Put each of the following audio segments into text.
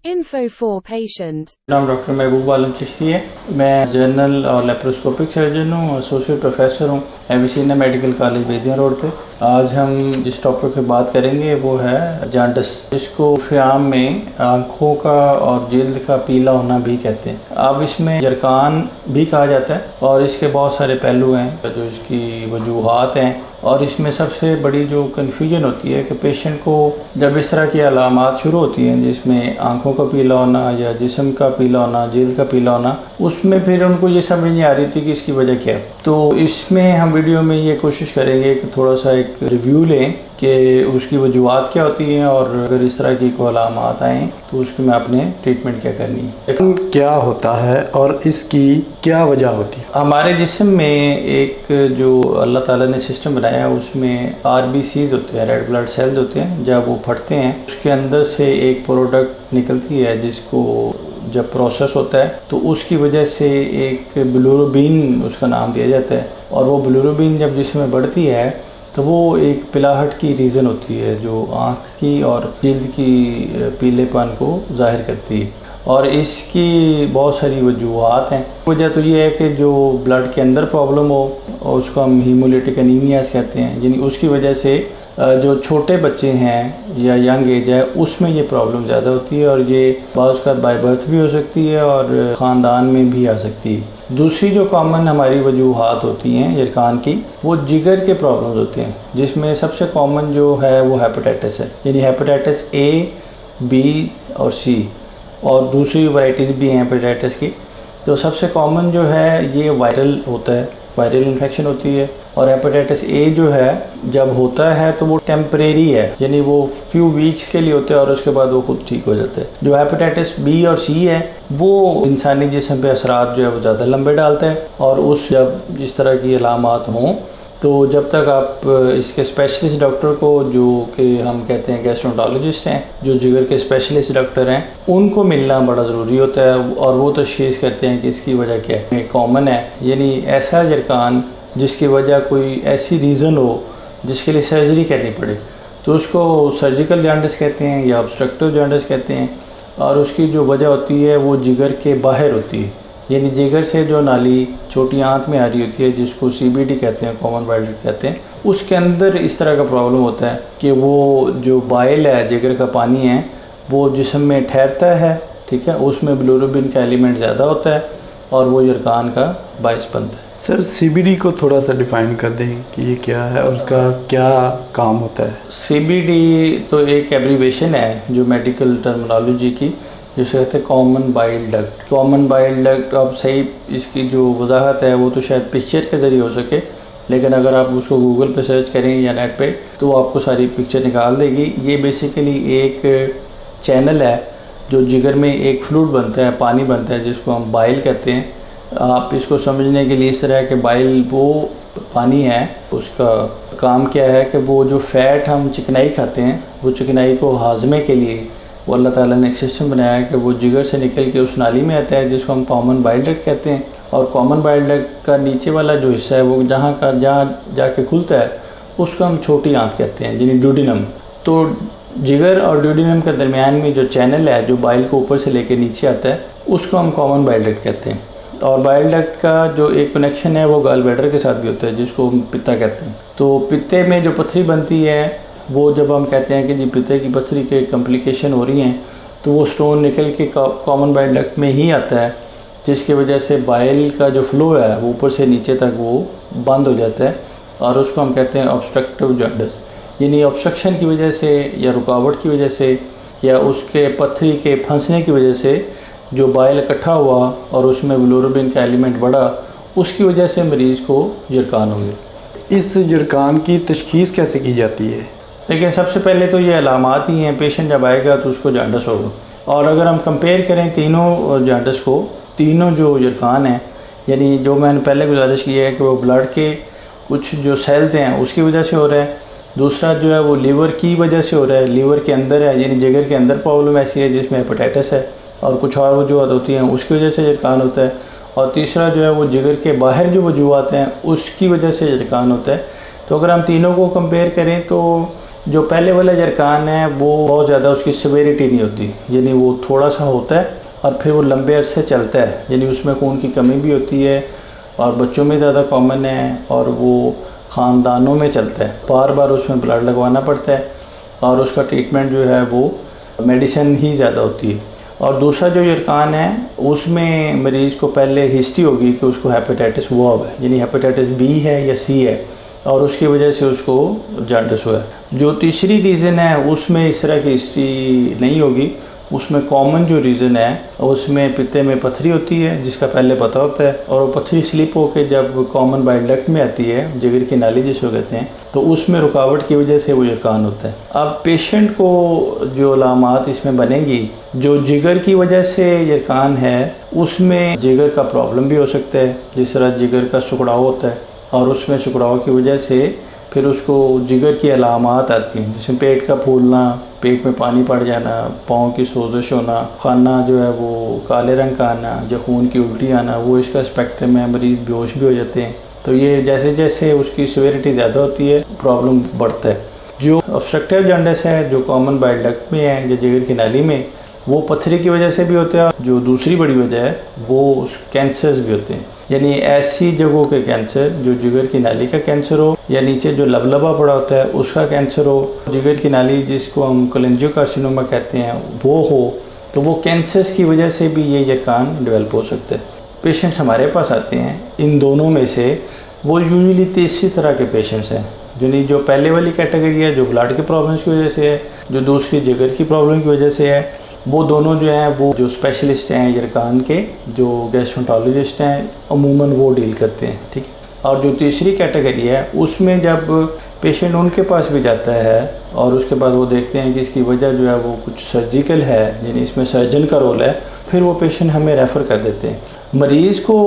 Info for patient. नाम doctor महबूब आलम चिश्ती है। मैं जनरल और लेप्रोस्कोपिक सर्जन हूँ, एसोसिएट प्रोफेसर हूँ एविसीना मेडिकल कॉलेज बेदिया रोड पे। आज हम जिस टॉपिक पे बात करेंगे वो है जांडिस, जिसको आम में आँखों का और जिल्द का पीला होना भी कहते हैं। अब इसमें जरकान भी कहा जाता है और इसके बहुत सारे पहलू हैं जो इसकी वजूहात हैं। और इसमें सबसे बड़ी जो कन्फ्यूजन होती है कि पेशेंट को जब इस तरह की अलामात शुरू होती हैं जिसमें आँखों का पीला होना या जिस्म का पीला होना, जिल्द का पीला होना, उसमें फिर उनको ये समझ नहीं आ रही थी कि इसकी वजह क्या है। तो इसमें हम वीडियो में ये कोशिश करेंगे कि थोड़ा सा एक रिव्यू लें कि उसकी वजूहात क्या होती हैं और अगर इस तरह की कोई अलामात आएँ तो उसके में आपने ट्रीटमेंट क्या करनी है, क्या होता है और इसकी क्या वजह होती है। हमारे जिस्म में एक जो अल्लाह ताला ने सिस्टम बनाया है उसमें RBCs होते हैं, रेड ब्लड सेल्स होते हैं। जब वो फटते हैं उसके अंदर से एक प्रोडक्ट निकलती है जिसको जब प्रोसेस होता है तो उसकी वजह से एक बिलिरुबिन उसका नाम दिया जाता है। और वो बिलिरुबिन जब जिस्म में बढ़ती है तो वो एक पिलाहट की रीज़न होती है जो आँख की और जिल्द की पीलेपन को ज़ाहिर करती है। और इसकी बहुत सारी वजूहात हैं। वजह तो ये है कि जो ब्लड के अंदर प्रॉब्लम हो और उसको हम हीमोलिटिक एनीमियास कहते हैं, यानी उसकी वजह से जो छोटे बच्चे हैं या यंग एज है उसमें ये प्रॉब्लम ज़्यादा होती है और ये बाज़ का बाय बर्थ भी हो सकती है और ख़ानदान में भी आ सकती है। दूसरी जो कॉमन हमारी वजूहात होती हैं जरकान की, वो जिगर के प्रॉब्लम्स होते हैं, जिसमें सबसे कॉमन जो है वो हेपेटाइटिस है, यानी हेपेटाइटिस A, B और C, और दूसरी वैरायटीज़ भी हैं हेपेटाइटिस की। तो सबसे कॉमन जो है ये वायरल होता है, वायरल इन्फेक्शन होती है। और हेपेटाइटिस A जो है जब होता है तो वो टेम्परेरी है, यानी वो फ्यू वीक्स के लिए होता है और उसके बाद वो खुद ठीक हो जाता है। जो हेपेटाइटिस B और C है वो इंसानी जिस्म पे असरात जो है वो ज़्यादा लंबे डालता है और उस जब जिस तरह की अलामात हों तो जब तक आप इसके स्पेशलिस्ट डॉक्टर को, जो कि हम कहते हैं गैस्ट्रोएंटरोलॉजिस्ट हैं, जो जिगर के स्पेशलिस्ट डॉक्टर हैं, उनको मिलना बड़ा ज़रूरी होता है और वो तशख़ीस करते हैं कि इसकी वजह क्या है। कॉमन है यानी ऐसा जरकान जिसकी वजह कोई ऐसी रीज़न हो जिसके लिए सर्जरी करनी पड़े तो उसको सर्जिकल जांडिस कहते हैं या ऑब्स्ट्रक्टिव जांडिस कहते हैं। और उसकी जो वजह होती है वो जिगर के बाहर होती है, यानी जिगर से जो नाली छोटी आंत में आ रही होती है जिसको CBD कहते हैं, कॉमन बाइल डक्ट कहते हैं, उसके अंदर इस तरह का प्रॉब्लम होता है कि वो जो बाइल है, जिगर का पानी है, वो जिस्म में ठहरता है, ठीक है, उसमें बिलिरुबिन का एलिमेंट ज़्यादा होता है और वो जरकान का बायस बनता है। सर CBD को थोड़ा सा डिफ़ाइन कर दें कि ये क्या है और उसका क्या काम होता है। CBD तो एक एब्रीवेशन है जो मेडिकल टर्मिनोलॉजी की, जिसे कहते हैं common bile duct. Common bile duct, अब सही इसकी जो वजाहत है वो तो शायद पिक्चर के ज़रिए हो सके, लेकिन अगर आप उसको गूगल पे सर्च करें या नेट पे तो आपको सारी पिक्चर निकाल देगी। ये बेसिकली एक चैनल है जो जिगर में एक फ्लूइड बनता है, पानी बनता है जिसको हम बाइल कहते हैं। आप इसको समझने के लिए इस तरह के बाइल वो पानी है, उसका काम क्या है कि वो जो फ़ैट हम चिकनाई खाते हैं वो चिकनाई को हाजमे के लिए वो अल्लाह ताला ने एक सिस्टम बनाया है कि वो जिगर से निकल के उस नाली में आता है जिसको हम कॉमन बाइल डक्ट कहते हैं। और कॉमन बाइल डक्ट का नीचे वाला जो हिस्सा है वो जहाँ जाके खुलता है उसको हम छोटी आंत कहते हैं, यानी ड्यूडिनम। तो जिगर और ड्यूडिनम के दरमियान में जो चैनल है जो बाइल को ऊपर से लेके नीचे आता है उसको हम कॉमन बाइल डक्ट कहते हैं। और बाइल डक्ट का जो एक कनेक्शन है वो गॉल ब्लैडर के साथ भी होता है जिसको हम पित्ता कहते हैं। तो पित्ते में जो पथरी बनती है वो जब हम कहते हैं कि जी पित्ते की पथरी के कॉम्प्लिकेशन हो रही हैं तो वो स्टोन निकल के कॉमन बाइल डक्ट में ही आता है, जिसकी वजह से बाइल का जो फ्लो है वो ऊपर से नीचे तक वो बंद हो जाता है और उसको हम कहते हैं ऑब्स्ट्रक्टिव जांडिस। यानी ऑब्स्ट्रक्शन की वजह से या रुकावट की वजह से या उसके पथरी के फंसने की वजह से जो बाइल इकट्ठा हुआ और उसमें बिलिरुबिन का एलिमेंट बढ़ा, उसकी वजह से मरीज़ को जरकान हो गया। इस जरकान की तशख़ीस कैसे की जाती है? लेकिन सबसे पहले तो ये अलामात ही हैं, पेशेंट जब आएगा तो उसको जांडिस होगा। और अगर हम कंपेयर करें तीनों जांडिस को, तीनों जो जरकान हैं, यानी जो मैंने पहले गुजारिश की है कि वो ब्लड के कुछ जो सेल्स हैं उसकी वजह से हो रहा है, दूसरा जो है वो लीवर की वजह से हो रहा है, लीवर के अंदर है, यानी जिगर के अंदर प्रॉब्लम ऐसी है जिसमें हेपेटाइटिस है और कुछ और वजूहत होती हैं उसकी वजह से जरकान होता है, और तीसरा जो है वो जिगर के बाहर जो वजूहत हैं उसकी वजह से जरकान होता है। तो अगर हम तीनों को कंपेयर करें तो जो पहले वाला जरकान है वो बहुत ज़्यादा उसकी सिवियरिटी नहीं होती, यानी वो थोड़ा सा होता है और फिर वो लंबे अरसे चलता है, यानी उसमें खून की कमी भी होती है और बच्चों में ज़्यादा कॉमन है और वो ख़ानदानों में चलता है। बार बार उसमें ब्लड लगवाना पड़ता है और उसका ट्रीटमेंट जो है वो मेडिसिन ही ज़्यादा होती है। और दूसरा जो जरकान है उसमें मरीज़ को पहले हिस्ट्री होगी कि उसको हेपेटाइटिस हुआ हुआ है, यानी हेपेटाइटिस बी है या सी है और उसकी वजह से उसको जॉन्डिस हुआ है। जो तीसरी रीज़न है उसमें इस तरह की हिस्ट्री नहीं होगी, उसमें कॉमन जो रीज़न है उसमें पित्ते में पथरी होती है जिसका पहले पता होता है और वो पथरी स्लिप होकर जब कॉमन बाइल डक्ट में आती है, जिगर की नाली जिसको कहते हैं, तो उसमें रुकावट की वजह से वो जरकान होता है। अब पेशेंट को जो अलामात इसमें बनेंगी, जो जिगर की वजह से जरकान है उसमें जिगर का प्रॉब्लम भी हो सकता है, जिस तरह जिगर का सुकड़ाव होता है और उसमें सुकड़ाव की वजह से फिर उसको जिगर की अलामात आती हैं, जिसमें पेट का फूलना, पेट में पानी पड़ जाना, पाँव की सोजिश होना, खाना जो है वो काले रंग का आना या खून की उल्टी आना, वो इसका स्पेक्ट्रम है, मरीज़ बेहोश भी हो जाते हैं। तो ये जैसे जैसे उसकी सिवियरिटी ज़्यादा होती है प्रॉब्लम बढ़ता है। जो ऑब्स्ट्रक्टिव जॉन्डिस है जो कॉमन बाइल डक्ट में है या जिगर की नाली में, वो पथरी की वजह से भी होता है। जो दूसरी बड़ी वजह है वो कैंसर्स भी होते हैं, यानी ऐसी जगहों के कैंसर जो जिगर की नाली का कैंसर हो या नीचे जो लबलबा पड़ा होता है उसका कैंसर हो, जिगर की नाली जिसको हम कोलेंजियोकार्सिनोमा कहते हैं वो हो, तो वो कैंसर्स की वजह से भी ये जरकान डेवलप हो सकता है। पेशेंट्स हमारे पास आते हैं इन दोनों में से, वो यूजुअली तीसरी तरह के पेशेंट्स हैं, यानी जो पहले वाली कैटेगरी है जो ब्लड के प्रॉब्लम्स की वजह से है, जो दूसरी जिगर की प्रॉब्लम की वजह से है, वो दोनों जो हैं वो जो स्पेशलिस्ट हैं जरकान के, जो गैस्ट्रोंटोलॉजिस्ट हैं, अमूमन वो डील करते हैं, ठीक है। और जो तीसरी कैटेगरी है उसमें जब पेशेंट उनके पास भी जाता है और उसके बाद वो देखते हैं कि इसकी वजह जो है वो कुछ सर्जिकल है, यानी इसमें सर्जन का रोल है, फिर वो पेशेंट हमें रेफ़र कर देते हैं। मरीज़ को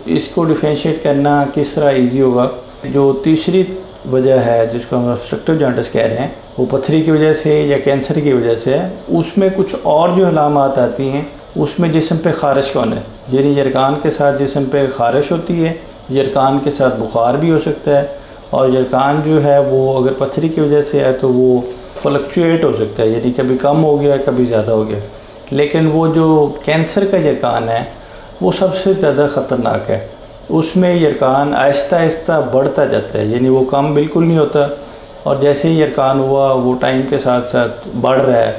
इसको डिफरेंशिएट करना किस तरह ईजी होगा, जो तीसरी वजह है जिसको हम ऑब्स्ट्रक्टिव जॉन्डिस कह रहे हैं, वो पथरी की वजह से या कैंसर की वजह से है, उसमें कुछ और जो अलामात आती हैं उसमें जिस्म पे ख़ारिश कौन है, यानी जरकान के साथ जिस्म पे ख़ारिश होती है, जरकान के साथ बुखार भी हो सकता है और जरकान जो है वो अगर पथरी की वजह से है तो वो फ्लक्चुएट हो सकता है, यानी कभी कम हो गया कभी ज़्यादा हो गया। लेकिन वो जो कैंसर का जरकान है वो सबसे ज़्यादा ख़तरनाक है, उसमें जरकान आहिस्ता आहिस्ता बढ़ता जाता है, यानी वो कम बिल्कुल नहीं होता और जैसे ही जरकान हुआ वो टाइम के साथ साथ बढ़ रहा है।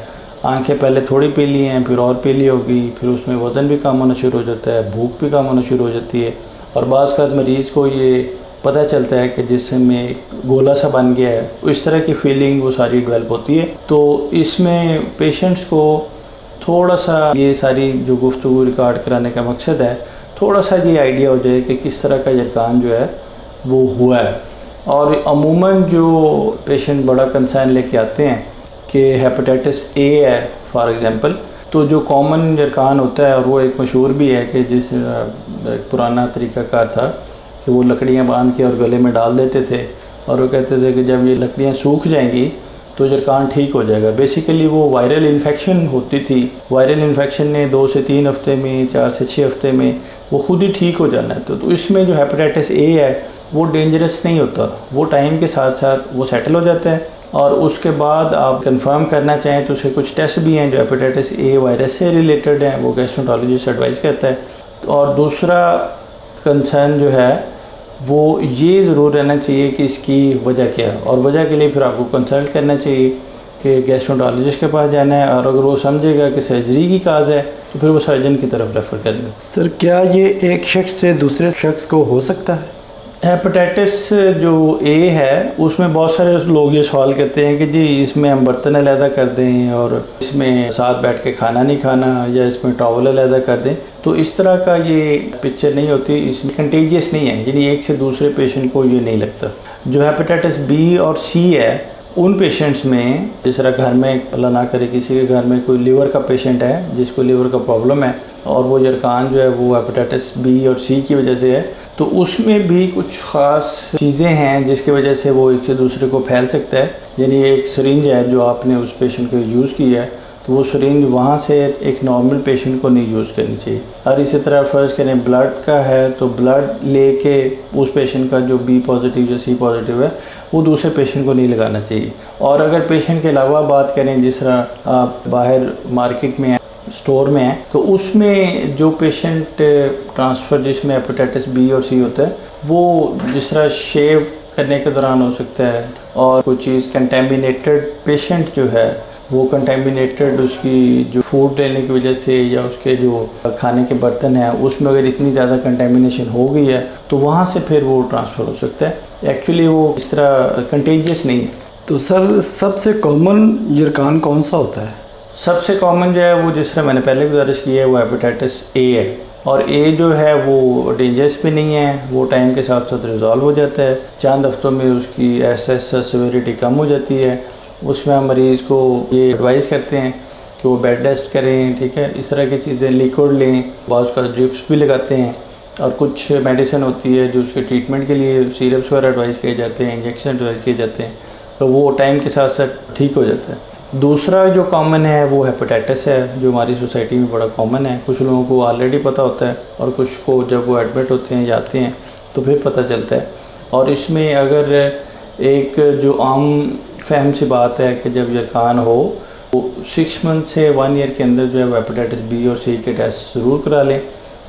आंखें पहले थोड़ी पीली हैं, फिर और पीली होगी, फिर उसमें वज़न भी कम होना शुरू हो जाता है, भूख भी कम होना शुरू हो जाती है और बाज़ का मरीज़ को ये पता चलता है कि जिसम में गोला सा बन गया है, इस तरह की फीलिंग वो सारी डेवलप होती है। तो इसमें पेशेंट्स को थोड़ा सा ये सारी जो गुफ्तगू रिकॉर्ड कराने का मकसद है, थोड़ा सा ये आइडिया हो जाए कि किस तरह का जरकान जो है वो हुआ है। और अमूमन जो पेशेंट बड़ा कंसर्न लेके आते हैं कि हेपेटाइटिस ए है फॉर एग्ज़ाम्पल, तो जो कॉमन जरकान होता है और वो एक मशहूर भी है कि जिस एक पुराना तरीक़ाकार था कि वो लकड़ियाँ बांध के और गले में डाल देते थे और वो कहते थे कि जब ये लकड़ियाँ सूख जाएंगी तो जरकान ठीक हो जाएगा। बेसिकली वो वायरल इन्फेक्शन होती थी, वायरल इन्फेक्शन ने 2 से 3 हफ्ते में, 4 से 6 हफ्ते में वो खुद ही ठीक हो जाना है। तो इसमें जो हेपेटाइटिस ए है वो डेंजरस नहीं होता, वो टाइम के साथ साथ वो सेटल हो जाता है और उसके बाद आप कंफर्म करना चाहें तो उसके कुछ टेस्ट भी हैं जो हेपेटाइटिस ए वायरस से रिलेटेड हैं, वो गैस्ट्रोंटोलॉजिस्ट एडवाइस करता है। और दूसरा कंसर्न जो है वो ये ज़रूर रहना चाहिए कि इसकी वजह क्या है, और वजह के लिए फिर आपको कंसल्ट करना चाहिए कि गैस्ट्रोंटोलॉजिस्ट के पास जाना है और अगर वो समझेगा कि सर्जरी की काज है तो फिर वो सर्जन की तरफ रेफ़र करेगा। सर क्या ये एक शख्स से दूसरे शख्स को हो सकता है? हेपेटाइटिस जो ए है उसमें बहुत सारे लोग ये सवाल करते हैं कि जी इसमें हम बर्तन अलहदा कर दें और इसमें साथ बैठ के खाना नहीं खाना या इसमें टॉवल अलहदा कर दें, तो इस तरह का ये पिक्चर नहीं होती, इसमें कंटेजियस नहीं है, यानी एक से दूसरे पेशेंट को ये नहीं लगता। जो हेपेटाइटिस बी और सी है उन पेशेंट्स में, जिस तरह घर में अल्लाह ना करे किसी के घर में कोई लीवर का पेशेंट है जिसको लीवर का प्रॉब्लम है और वो जरकान जो है वो हेपेटाइटिस बी और सी की वजह से है, तो उसमें भी कुछ ख़ास चीज़ें हैं जिसकी वजह से वो एक से दूसरे को फैल सकता है। यानी एक सिरिंज है जो आपने उस पेशेंट को यूज़ की है तो वो सिरिंज वहाँ से एक नॉर्मल पेशेंट को नहीं यूज़ करनी चाहिए। और इसी तरह फ़र्ज़ करें ब्लड का है तो ब्लड लेके उस पेशेंट का जो बी पॉजिटिव या सी पॉजिटिव है वो दूसरे पेशेंट को नहीं लगाना चाहिए। और अगर पेशेंट के अलावा बात करें, जिस तरह आप बाहर मार्केट में स्टोर में है, तो उसमें जो पेशेंट ट्रांसफ़र जिसमें हेपेटाइटिस बी और सी होता है वो जिस तरह शेव करने के दौरान हो सकता है, और कोई चीज़ कंटेमिनेटेड पेशेंट जो है वो कंटेमिनेटेड उसकी जो फूड लेने की वजह से या उसके जो खाने के बर्तन हैं उसमें अगर इतनी ज़्यादा कंटेमिनेशन हो गई है तो वहाँ से फिर वो ट्रांसफ़र हो सकता है। एक्चुअली वो इस तरह कंटेजियस नहीं है। तो सर सबसे कॉमन यरकान कौन सा होता है? सबसे कॉमन जो है वो जिस तरह मैंने पहले गुजारिश की है वो हेपेटाइटिस ए है, और ए जो है वो डेंजरस भी नहीं है, वो टाइम के साथ साथ रिजॉल्व हो जाता है। चंद हफ्तों में उसकी सेवेरिटी कम हो जाती है। उसमें हम मरीज़ को ये एडवाइस करते हैं कि वो बेड रेस्ट करें, ठीक है, इस तरह की चीज़ें, लिक्विड लें, बाज़ का ड्रिप्स भी लगाते हैं, और कुछ मेडिसिन होती है जो उसके ट्रीटमेंट के लिए सिरप्स वगैरह एडवाइस किए जाते हैं, इंजेक्शन एडवाइस किए जाते हैं, तो वो टाइम के साथ साथ ठीक हो जाता है। दूसरा जो कॉमन है वो हेपेटाइटिस है, जो हमारी सोसाइटी में बड़ा कॉमन है। कुछ लोगों को ऑलरेडी पता होता है और कुछ को जब वो एडमिट होते हैं जाते हैं तो फिर पता चलता है। और इसमें अगर एक जो आम फहम सी बात है कि जब यरकान हो तो 6 मंथ से 1 ईयर के अंदर जो है वो हेपेटाइटिस बी और सी के टेस्ट ज़रूर करा लें,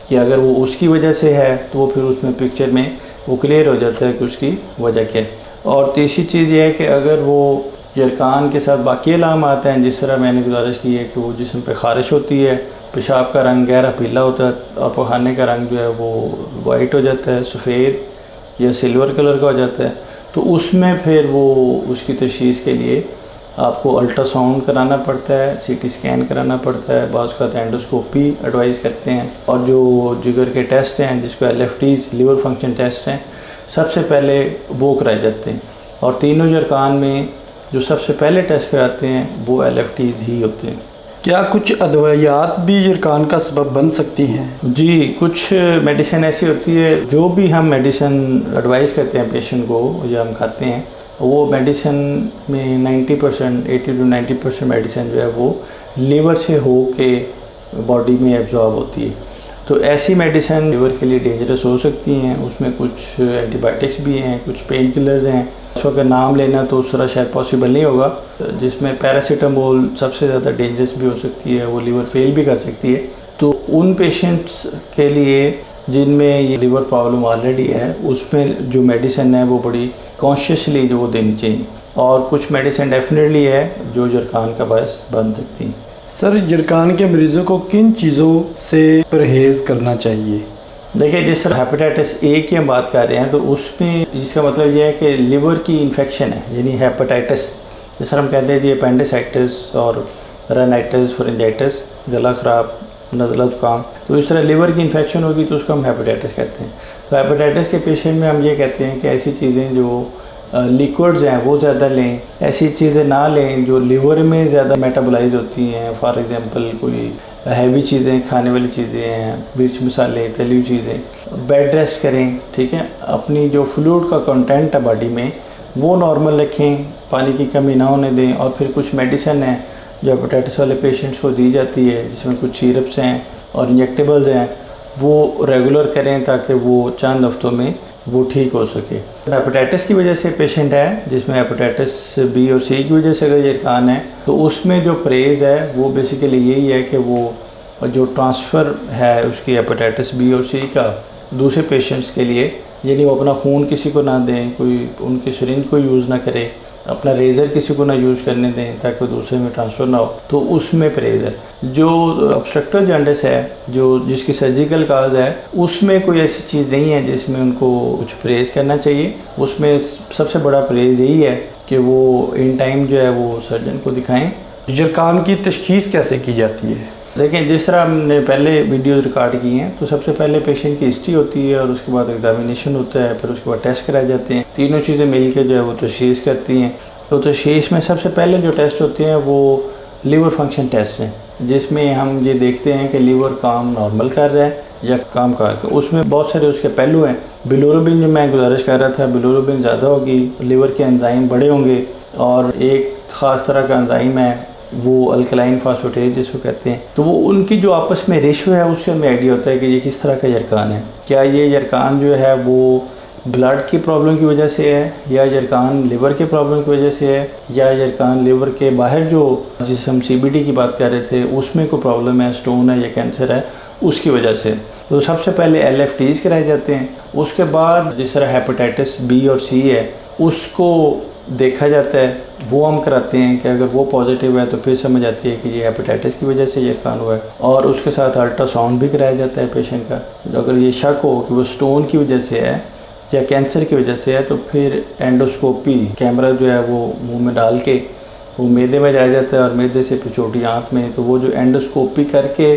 कि अगर वो उसकी वजह से है तो वो फिर उसमें पिक्चर में वो क्लियर हो जाता है कि उसकी वजह क्या है। और तीसरी चीज़ ये है कि अगर वो यरकान के साथ बाकी अलाम आते हैं, जिस तरह मैंने गुजारिश की है कि वो जिस्म पे ख़ारिश होती है, पेशाब का रंग गहरा पीला होता है और पखाने का रंग जो है वो वाइट हो जाता है, सफ़ेद या सिल्वर कलर का हो जाता है, तो उसमें फिर वो उसकी तशख़ीस के लिए आपको अल्ट्रासाउंड कराना पड़ता है, सीटी स्कैन कराना पड़ता है, बाज़ का एंडोस्कोपी एडवाइस करते हैं, और जो जिगर के टेस्ट हैं जिसको LFTs लिवर फंक्शन टेस्ट हैं, सबसे पहले वो कराए जाते हैं। और तीनों यरकान में जो सबसे पहले टेस्ट कराते हैं वो LFTs ही होते हैं। क्या कुछ अदवायात भी यरकान का सबब बन सकती हैं? जी, कुछ मेडिसिन ऐसी होती है, जो भी हम मेडिसिन एडवाइस करते हैं पेशेंट को या हम खाते हैं, वो मेडिसिन में 90% 80 to 90% मेडिसिन जो है वो लीवर से हो के बॉडी में एब्जॉर्ब होती है। तो ऐसी मेडिसिन लीवर के लिए डेंजरस हो सकती हैं। उसमें कुछ एंटीबायोटिक्स भी हैं, कुछ पेन किलर्स हैं, उसका का नाम लेना तो उस तरह शायद पॉसिबल नहीं होगा, जिसमें पैरासीटामोल सबसे ज़्यादा डेंजरस भी हो सकती है, वो लीवर फेल भी कर सकती है। तो उन पेशेंट्स के लिए जिनमें ये लीवर प्रॉब्लम ऑलरेडी है, उसमें जो मेडिसिन है वो बड़ी कॉन्शियसली जो वो देनी चाहिए। और कुछ मेडिसिन डेफिनेटली है जो यरकान का बायस बन सकती हैं। सर यरकान के मरीज़ों को किन चीज़ों से परहेज़ करना चाहिए? देखिए, जिस तरह हेपेटाइटिस ए की हम बात कर रहे हैं तो उसमें इसका मतलब यह है कि लिवर की इन्फेक्शन है, यानी हेपेटाइटिस, जिस तरह हम कहते हैं जी अपेंडिसाइटिस और राइनाइटिस, फरिंजाइटिस, गला ख़राब, नज़ला जुकाम, तो इस तरह लिवर की इन्फेक्शन होगी तो उसको हम हेपेटाइटिस कहते हैं। तो हेपेटाइटिस के पेशेंट में हम ये कहते हैं कि ऐसी चीज़ें जो लिक्विड्स हैं वो ज़्यादा लें, ऐसी चीज़ें ना लें जो लिवर में ज़्यादा मेटाबोलाइज होती हैं। फॉर एग्ज़ाम्पल कोई हैवी चीज़ें, खाने वाली चीज़ें हैं, मिर्च मसाले, तली हुई चीज़ें। बेड रेस्ट करें, ठीक है, अपनी जो फ्लूइड का कंटेंट है बॉडी में वो नॉर्मल रखें, पानी की कमी ना होने दें। और फिर कुछ मेडिसिन है जो हेपेटाइटिस वाले पेशेंट्स को दी जाती है, जिसमें कुछ सिरप्स हैं और इंजेक्टेबल्स हैं, वो रेगुलर करें ताकि वो चंद हफ्तों में वो ठीक हो सके। हेपेटाइटिस की वजह से पेशेंट है जिसमें हेपेटाइटिस बी और सी की वजह से अगर यरकान है तो उसमें जो परहेज़ है वो बेसिकली यही है कि वो जो ट्रांसफ़र है उसकी हेपेटाइटिस बी और सी का दूसरे पेशेंट्स के लिए, यानी वो अपना खून किसी को ना दें, कोई उनकी सिरिंज को यूज़ ना करे, अपना रेज़र किसी को ना यूज़ करने दें ताकि दूसरे में ट्रांसफ़र ना हो, तो उसमें परहेज़ है। जो ऑब्स्ट्रक्टिव जॉन्डिस है, जो जिसकी सर्जिकल काज है, उसमें कोई ऐसी चीज़ नहीं है जिसमें उनको कुछ परहेज़ करना चाहिए। उसमें सबसे बड़ा परहेज़ यही है कि वो इन टाइम जो है वो सर्जन को दिखाएँ। यरकान की तशख़ीस कैसे की जाती है? देखें, जिस तरह हमने पहले वीडियोज़ रिकॉर्ड की हैं, तो सबसे पहले पेशेंट की हिस्ट्री होती है और उसके बाद एग्जामिनेशन होता है, फिर उसके बाद टेस्ट कराए जाते हैं। तीनों चीज़ें मिलकर जो है वो तशख़ीस करती हैं। तो तशख़ीस में सबसे पहले जो टेस्ट होते हैं वो लीवर फंक्शन टेस्ट हैं, जिसमें हम ये देखते हैं कि लीवर काम नॉर्मल कर रहा है या काम कर। उसमें बहुत सारे उसके पहलू हैं। बिलोरुबिन, जो मैं गुजारिश कर रहा था, बिलोरुबिन ज़्यादा होगी, लीवर के एंजाइम बड़े होंगे, और एक ख़ास तरह का एंजाइम है वो अल्कलाइन फास्फेटेज जिसको कहते हैं, तो वो उनकी जो आपस में रेशो है उससे हमें आइडिया होता है कि ये किस तरह का जरकान है। क्या ये जरकान जो है वो ब्लड की प्रॉब्लम की वजह से है, या जरकान लिवर के प्रॉब्लम की वजह से है, या जरकान लिवर के बाहर जो जिस हम CBD की बात कर रहे थे उसमें कोई प्रॉब्लम है, स्टोन है या कैंसर है, उसकी वजह से। तो सबसे पहले LFTs कराए जाते हैं। उसके बाद जिस तरह हेपेटाइटिस B और C है उसको देखा जाता है, वो हम कराते हैं कि अगर वो पॉजिटिव है तो फिर समझ आती है कि ये हेपेटाइटिस की वजह से जरकान हुआ है। और उसके साथ अल्ट्रासाउंड भी कराया जाता है पेशेंट का। तो अगर ये शक हो कि वो स्टोन की वजह से है या कैंसर की वजह से है तो फिर एंडोस्कोपी कैमरा जो है वो मुंह में डाल के वो मैदे में जाया जाता है और मैदे से फिर छोटी आंत में, तो वो जो एंडोस्कोपी करके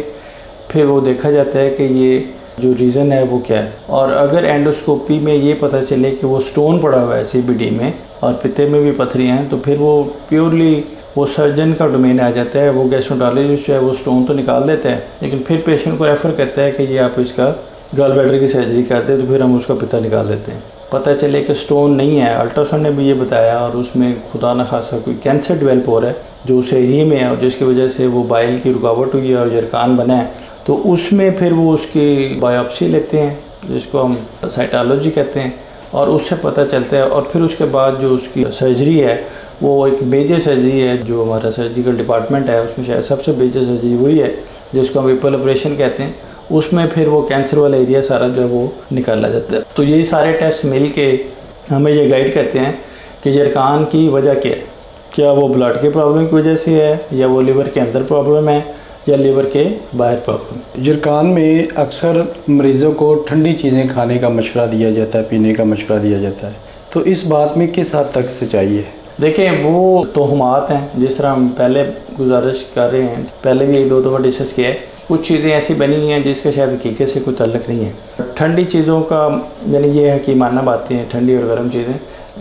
फिर वो देखा जाता है कि ये जो रीज़न है वो क्या है। और अगर एंडोस्कोपी में ये पता चले कि वो स्टोन पड़ा हुआ है CBD में और पित्ते में भी पथरियाँ हैं, तो फिर वो प्योरली वो सर्जन का डोमेन आ जाता है। वो गैस्ट्रोएंटरोलॉजिस्ट जो है वो स्टोन तो निकाल देता है, लेकिन फिर पेशेंट को रेफ़र करता है कि ये आप इसका गॉल ब्लैडर की सर्जरी कर दे, तो फिर हम उसका पित्ता निकाल देते हैं। पता चले कि स्टोन नहीं है, अल्ट्रासाउंड ने भी ये बताया और उसमें खुदा न खासा कोई कैंसर डेवलप हो रहा है जो उस एरिए में है और जिसकी वजह से वो बाइल की रुकावट हुई है और जरकान बना है, तो उसमें फिर वो उसकी बायोप्सी लेते हैं जिसको हम साइटोलॉजी कहते हैं और उससे पता चलता है। और फिर उसके बाद जो उसकी सर्जरी है वो एक मेजर सर्जरी है, जो हमारा सर्जिकल डिपार्टमेंट है उसमें शायद सबसे मेजर सर्जरी वही है जिसको हम विपल ऑपरेशन कहते हैं। उसमें फिर वो कैंसर वाला एरिया सारा जो है वो निकाला जाता है। तो यही सारे टेस्ट मिल के हमें ये गाइड करते हैं कि जरकान की वजह क्या है, क्या वो ब्लड के प्रॉब्लम की वजह से है या वो लिवर के अंदर प्रॉब्लम है या लिवर के बाहर प्रॉब्लम। जरकान में अक्सर मरीज़ों को ठंडी चीज़ें खाने का मशवरा दिया जाता है, पीने का मशवरा दिया जाता है, तो इस बात में किस हद तक सच्चाई है? देखें, वो तोहमात हैं। जिस तरह हम पहले गुजारिश कर रहे हैं, पहले भी 1-2 दफ़ा डिस्कस किया है, कुछ चीज़ें ऐसी बनी हैं जिसका शायद हकीकत से कोई ताल्लुक़ नहीं है। ठंडी चीज़ों का यानी ये है कि मानना बातें हैं, ठंडी और गर्म चीज़ें,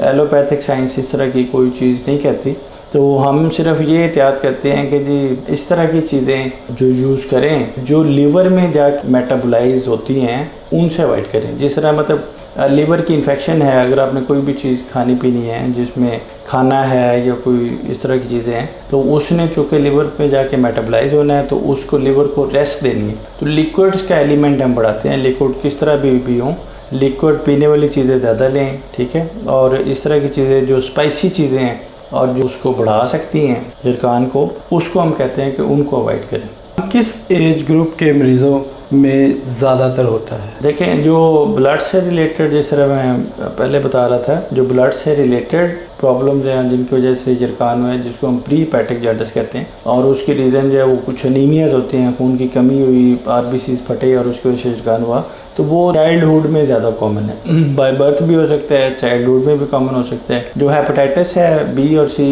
एलोपैथिक साइंस इस तरह की कोई चीज़ नहीं कहती। तो हम सिर्फ ये एहतियात करते हैं कि जी इस तरह की चीज़ें जो यूज़ करें जो लीवर में जाकर मेटाबोलाइज होती हैं उनसे अवॉइड करें। जिस तरह मतलब लीवर की इन्फेक्शन है, अगर आपने कोई भी चीज़ खानी पीनी है जिसमें खाना है या कोई इस तरह की चीज़ें हैं, तो उसने चूँकि लीवर पे जाके मेटाबोलाइज होना है तो उसको लीवर को रेस्ट देनी है। तो लिक्विड्स का एलिमेंट हम बढ़ाते हैं। लिक्विड किस तरह भी हों, लिक्विड पीने वाली चीज़ें ज़्यादा लें, ठीक है। और इस तरह की चीज़ें जो स्पाइसी चीज़ें हैं और जो उसको बढ़ा सकती हैं जरकान को, उसको हम कहते हैं कि उनको अवॉइड करें। किस एज ग्रुप के मरीज़ों में ज़्यादातर होता है? देखें, जो ब्लड से रिलेटेड, जिस तरह मैं पहले बता रहा था, जो ब्लड से रिलेटेड प्रॉब्लम्स हैं जिनकी वजह से जरकान है, जिसको हम प्री हेपेटिक जॉन्डिस कहते हैं, और उसकी रीज़न जो है वो कुछ एनीमियाज होते हैं, खून की कमी हुई, RBCs फटे और उसकी वजह से जरकान हुआ, तो वो चाइल्डहुड में ज़्यादा कॉमन है। बाय बर्थ भी हो सकता है, चाइल्डहुड में भी कॉमन हो सकता है। जो हेपेटाइटिस है B और C,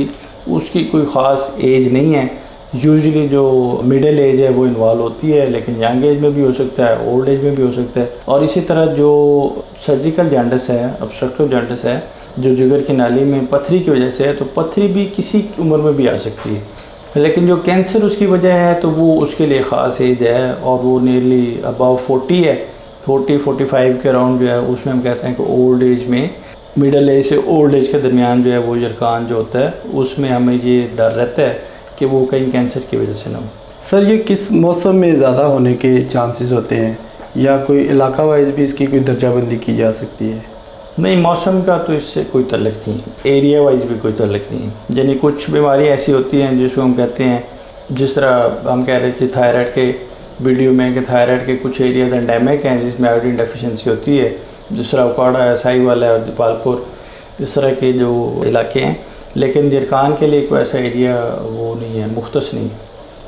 उसकी कोई ख़ास एज नहीं है। यूजुअली जो मिडिल एज है वो इन्वॉल्व होती है, लेकिन यंग एज में भी हो सकता है, ओल्ड एज में भी हो सकता है। और इसी तरह जो सर्जिकल जॉन्डिस है, ऑब्स्ट्रक्टिव जॉन्डिस है, जो जिगर की नाली में पथरी की वजह से है, तो पथरी भी किसी उम्र में भी आ सकती है। लेकिन जो कैंसर उसकी वजह है तो वो उसके लिए ख़ास एज है और वो नियरली अबाउ 40 है, 40-45 के अराउंड जो है उसमें हम कहते हैं कि ओल्ड एज में, मिडिल एज से ओल्ड एज के दरमियान जो है वो जरकान जो होता है उसमें हमें ये डर रहता है कि वो कहीं कैंसर की वजह से ना हो। सर, ये किस मौसम में ज़्यादा होने के चांसेस होते हैं या कोई इलाका वाइज भी इसकी कोई दर्जाबंदी की जा सकती है? नहीं, मौसम का तो इससे कोई ताल्लुक़ नहीं है, एरिया वाइज भी कोई ताल्लुक़ नहीं है। यानी कुछ बीमारियाँ ऐसी होती हैं जिसको हम कहते हैं, जिस तरह हम कह रहे थे थायराइड के वीडियो में कि थायराइड के कुछ एरियाज एंडेमिक हैं जिसमें आयोडीन डेफिशिएंसी होती है, दूसरा उकाड़ा है, साहिवाल है और दीपालपुर, इस तरह के जो इलाके हैं। लेकिन जरकान के लिए कोई ऐसा एरिया वो नहीं है, मुख्तस नहीं है।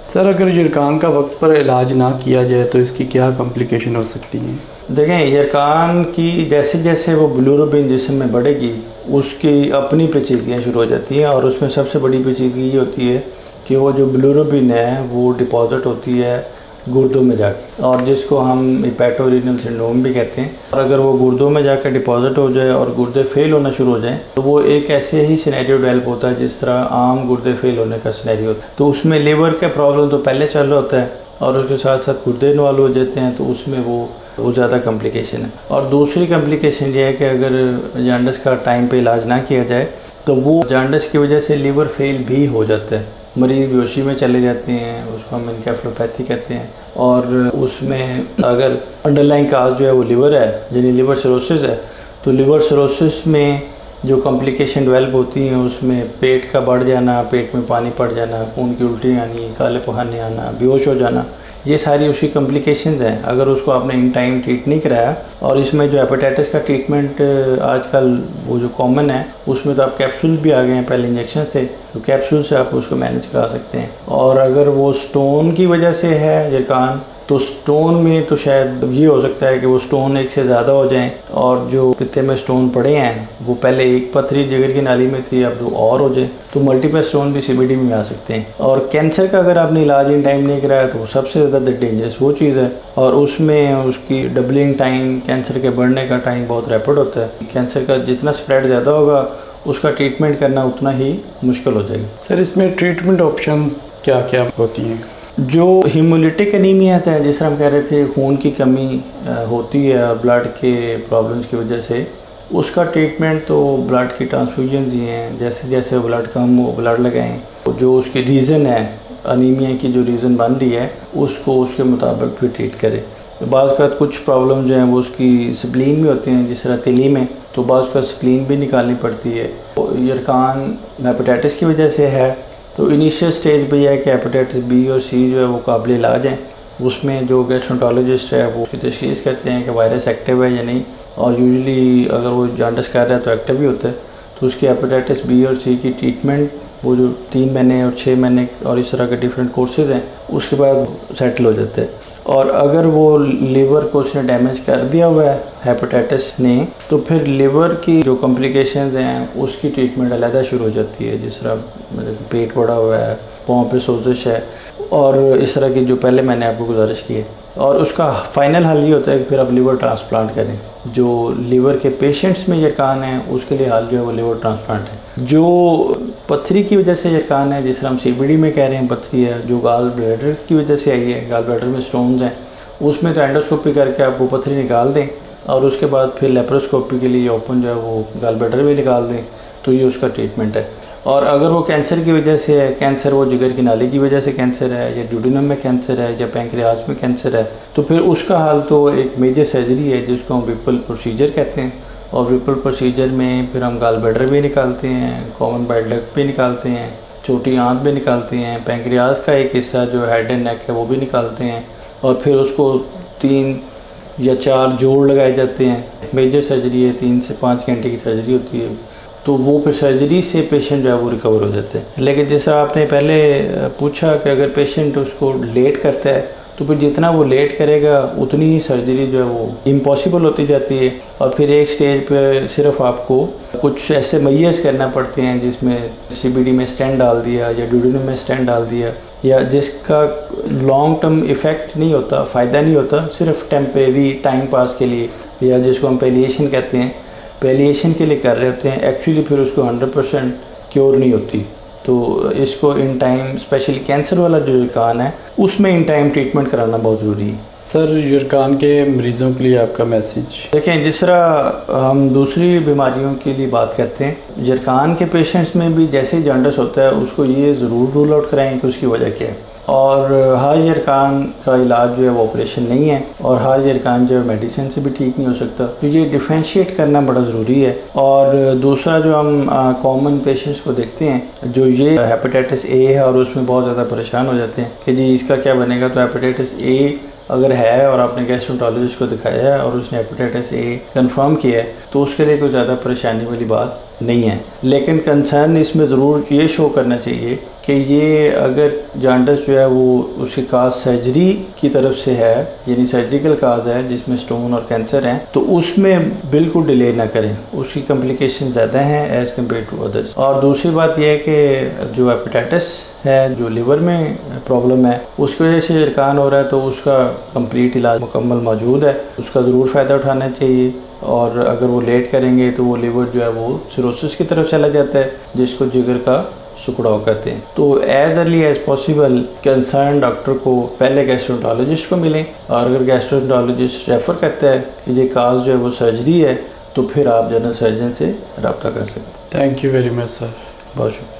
सर, अगर जरकान का वक्त पर इलाज ना किया जाए तो इसकी क्या कॉम्प्लिकेशन हो सकती हैं? देखें, जरकान की जैसे जैसे वो बिलिरुबिन जिस्म में बढ़ेगी उसकी अपनी पेचीदगियाँ शुरू हो जाती हैं, और उसमें सबसे बड़ी पेचीदगी ये होती है कि वो जो बिलिरुबिन है वो डिपॉजिट होती है गुर्दों में जाके, और जिसको हम हेपेटोरेनल सिंड्रोम भी कहते हैं। और अगर वो गुर्दों में जाकर डिपॉजिट हो जाए और गुर्दे फेल होना शुरू हो जाएं, तो वो एक ऐसे ही सिनेरियो डेवलप होता है जिस तरह आम गुर्दे फेल होने का सिनेरियो होता है। तो उसमें लीवर का प्रॉब्लम तो पहले चल रहा होता है और उसके साथ साथ गुर्दे इन्वॉल्व हो जाते हैं, तो उसमें वो ज़्यादा कॉम्प्लिकेशन है। और दूसरी कॉम्प्लिकेशन ये है कि अगर जॉन्डिस का टाइम पे इलाज ना किया जाए तो वो जॉन्डिस की वजह से लीवर फेल भी हो जाता है। मरीज़ बेहोशी में चले जाते हैं, उसको हम एनकेफेलोपैथी कहते हैं। और उसमें अगर अंडरलाइन काज जो है वो लिवर है, यानी लिवर सिरोसिस है, तो लिवर सिरोसिस में जो कॉम्प्लिकेशन डेवलप होती हैं उसमें पेट का बढ़ जाना, पेट में पानी पड़ जाना, खून की उल्टी आनी, काले पहाने आना, बेहोश हो जाना, ये सारी उसकी कॉम्प्लिकेशंस हैं अगर उसको आपने इन टाइम ट्रीट नहीं कराया। और इसमें जो हेपेटाइटिस का ट्रीटमेंट आजकल वो जो कॉमन है उसमें तो आप कैप्सूल भी आ गए हैं पहले इंजेक्शन से, तो कैप्सूल से आप उसको मैनेज करा सकते हैं। और अगर वो स्टोन की वजह से है यरकान, तो स्टोन में तो शायद ये हो सकता है कि वो स्टोन एक से ज़्यादा हो जाएं, और जो पित्ते में स्टोन पड़े हैं वो पहले एक पथरी जिगर की नाली में थी, अब 2 और हो जाए, तो मल्टीपल स्टोन भी सीबीडी में आ सकते हैं। और कैंसर का अगर आपने इलाज इन टाइम नहीं कराया तो सबसे ज़्यादा डेंजरस वो चीज़ है, और उसमें उसकी डबलिंग टाइम, कैंसर के बढ़ने का टाइम बहुत रैपिड होता है। कैंसर का जितना स्प्रेड ज़्यादा होगा उसका ट्रीटमेंट करना उतना ही मुश्किल हो जाएगी। सर इसमें ट्रीटमेंट ऑप्शंस क्या क्या होती हैं? जो हीमोलिटिक एनीमिया है, जिस तरह हम कह रहे थे खून की कमी होती है ब्लड के प्रॉब्लम्स की वजह से, उसका ट्रीटमेंट तो ब्लड की ट्रांसफ्यूजन्स ही हैं। जैसे जैसे ब्लड कम हो ब्लड लगाएं, तो जो उसके रीज़न है अनीमिया की जो रीज़न बन रही है उसको उसके मुताबिक फिर ट्रीट करें। तो बाज़ का कुछ प्रॉब्लम जो हैं वो उसकी स्प्लीन में होती हैं, जिस तरह तिली में, तो बाज़ का स्प्लीन भी निकालनी पड़ती है। यरकान हेपेटाइटिस की वजह से है, तो इनिशियल स्टेज पे यह है कि हेपेटाइटिस बी और सी जो है वो काबिल इलाज हैं। उसमें जो गैस्ट्रोएंटरोलॉजिस्ट है वो उसकी तशख़ीस करते हैं कि वायरस एक्टिव है या नहीं, और यूजुअली अगर वो जॉन्डिस कर रहा है तो एक्टिव ही होता है, तो उसकी हेपेटाइटिस बी और सी की ट्रीटमेंट वो जो 3 महीने और 6 महीने और इस तरह के डिफरेंट कोर्सेज़ हैं उसके बाद सेटल हो जाते हैं। और अगर वो लिवर को उसने डैमेज कर दिया हुआ है हेपेटाइटिस ने, तो फिर लिवर की जो कॉम्प्लिकेशंस हैं उसकी ट्रीटमेंट अलग शुरू हो जाती है। जिस तरह मतलब पेट बड़ा हुआ है, पाँव पे सोजिश है, और इस तरह की जो पहले मैंने आपको गुजारिश की है। और उसका फाइनल हल ये होता है कि फिर आप लिवर ट्रांसप्लांट करें। जो लिवर के पेशेंट्स में यरकान है उसके लिए हाल जो है वो लिवर ट्रांसप्लांट है। जो पथरी की वजह से यरकान है, जिस तरह हम सीबीडी में कह रहे हैं पथरी है, जो गाल ब्लैडर की वजह से आई है, गाल ब्लैडर में स्टोन्स हैं, उसमें तो एंडोस्कोपी करके आप वो पथरी निकाल दें, और उसके बाद फिर लेप्रोस्कोपी के लिए ओपन जो है वो गाल ब्लैडर भी निकाल दें, तो ये उसका ट्रीटमेंट है। और अगर वो कैंसर की वजह से है, कैंसर वो जिगर की नाली की वजह से कैंसर है, या ड्यूडेनम में कैंसर है, या पैंक्रियास में कैंसर है, तो फिर उसका हाल तो एक मेजर सर्जरी है जिसको हम विपल प्रोसीजर कहते हैं। और विपल प्रोसीजर में फिर हम गाल ब्लैडर भी निकालते हैं, कॉमन बाइल डक्ट भी निकालते हैं, छोटी आंत भी निकालते हैं, पैंक्रियास का एक हिस्सा जो हेड एंड नेक है वो भी निकालते हैं, और फिर उसको 3 या 4 जोड़ लगाए जाते हैं। मेजर सर्जरी है, 3 से 5 घंटे की सर्जरी होती है, तो वो फिर सर्जरी से पेशेंट जो है वो रिकवर हो जाते हैं। लेकिन जैसा आपने पहले पूछा कि अगर पेशेंट उसको लेट करता है तो फिर जितना वो लेट करेगा उतनी ही सर्जरी जो है वो इम्पॉसिबल होती जाती है, और फिर एक स्टेज पे सिर्फ आपको कुछ ऐसे मैयस करना पड़ते हैं जिसमें सीबीडी में स्टेंट डाल दिया या ड्यूडेनम में स्टेंट डाल दिया, या जिसका लॉन्ग टर्म इफ़ेक्ट नहीं होता, फ़ायदा नहीं होता, सिर्फ टेम्परेरी टाइम पास के लिए, या जिसको हम पैलिएशन कहते हैं, पैलिएशन के लिए कर रहे होते हैं, एक्चुअली फिर उसको 100% क्योर नहीं होती। तो इसको इन टाइम, स्पेशली कैंसर वाला जो यरकान है उसमें इन टाइम ट्रीटमेंट कराना बहुत ज़रूरी है। सर यरकान के मरीज़ों के लिए आपका मैसेज? देखें, जिस तरह हम दूसरी बीमारियों के लिए बात करते हैं, यरकान के पेशेंट्स में भी जैसे ही जॉन्डिस होता है उसको ये ज़रूर रूल आउट कराएं कि उसकी वजह क्या है। और हर यरकान का इलाज जो है वो ऑपरेशन नहीं है, और हर यरकान जो है मेडिसिन से भी ठीक नहीं हो सकता, तो ये डिफ्रेंशिएट करना बड़ा ज़रूरी है। और दूसरा जो हम कॉमन पेशेंट्स को देखते हैं जो ये हेपेटाइटिस ए है और उसमें बहुत ज़्यादा परेशान हो जाते हैं कि जी इसका क्या बनेगा, तो हेपेटाइटिस ए अगर है और आपने गैस्ट्रोएंटरोलॉजिस्ट को दिखाया है और उसने हेपेटाइटिस ए कंफर्म किया है तो उसके लिए कोई ज़्यादा परेशानी वाली बात नहीं है। लेकिन कंसर्न इसमें ज़रूर ये शो करना चाहिए कि ये अगर जॉन्डिस जो है वो उसकी काज सर्जरी की तरफ से है, यानी सर्जिकल काज है जिसमें स्टोन और कैंसर हैं, तो उसमें बिल्कुल डिले ना करें, उसकी कॉम्प्लिकेशन ज़्यादा हैं एज़ कम्पेयर टू अदर्स। और दूसरी बात यह है कि जो हेपेटाइटिस है, जो लिवर में प्रॉब्लम है, उसकी वजह से यरकान हो रहा है, तो उसका कंप्लीट इलाज मुकम्मल मौजूद है, उसका ज़रूर फ़ायदा उठाना चाहिए। और अगर वो लेट करेंगे तो वो लिवर जो है वो सिरोसिस की तरफ चला जाता है, जिसको जिगर का सुखड़ाव कहते हैं। तो as early as possible concern doctor को पहले गैस्ट्रोएंटरोलॉजिस्ट को मिलें, और अगर गैस्ट्रोएंटरोलॉजिस्ट रेफ़र करता है कि ये काज जो है वो सर्जरी है, तो फिर आप जनरल सर्जन से रब्ता कर सकते हैं। Thank you very much sir. बहुत शुक्रिया।